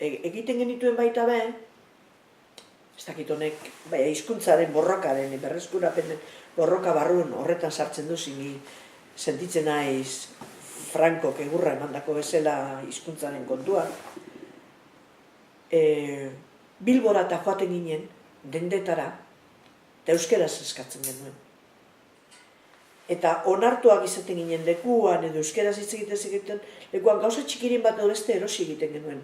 egiten genituen baita be, ez dakit honek, hizkuntzaren borrokaren, berreskurapenen borroka barruen horretan sartzen duzi, ni sentitzen naiz Frankok egurra emandako bezala hizkuntzaren kontua. Bilbora eta joaten ginen, dendetara, eta euskeraz eskatzen genuen. Eta onartuak izaten ginen lekuan, edo euskeraz hitz egiten lekuan, gauza txikirin bat edo beste erosi egiten genuen.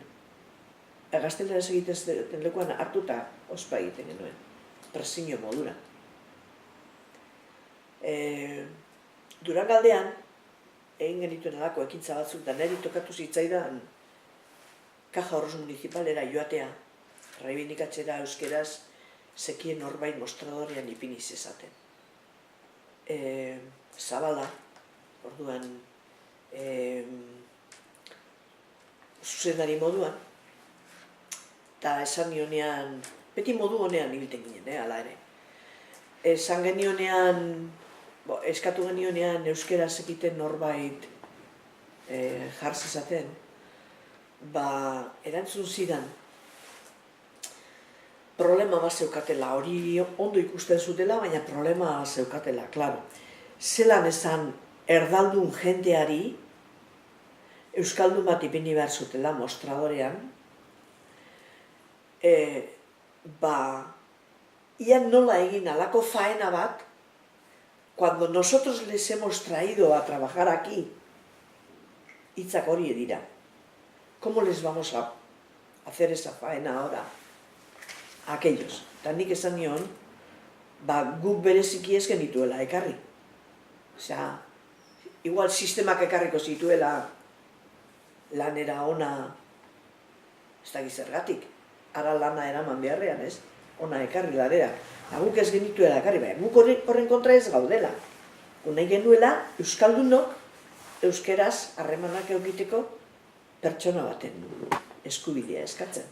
Gazteleraz egiten lekuan hartuta ospa egiten genuen, presio modura. Durangaldean, egin genituen alako ekintza batzuk, da niri tokatu zitzaidan Kaja Horroz Municipalera joatea, raibindikatzera euskeraz zekien norbait mostradorean ipiniz esaten. Zabala, orduan, zuzendari moduan, eta esan nionean, beti modu honean ibilten ginen, ala ere. Esan genionean, eskatu genionean euskeraz egiten norbait jarz esaten, erantzun zidan, problema bat zeukatela, hori ondo ikusten zutela, baina problema zeukatela, klaro. Zelan esan erdaldun jenteari, euskaldun bat ipini behar zutela mostradorean, ian nola egin alako faena bat, cuando nosotros les hemos traído a trabajar aquí, hitzak hori dira. ¿Cómo les vamos a hacer esa faena ahora? Aquellos. Eta nik esan nion, guk bereziki ez genituela ekarri. Osea, igual sistemak ekarriko zituela lanera ona, ez da gizergatik, ara lana eraman beharrean, ez? Ona ekarri lanera. Guk ez genituela ekarri, baina guk horren kontra ez gaudela. Nahi genuela, euskaldunok, euskeraz harremanak eukiteko pertsona baten eskubidea eskatzen.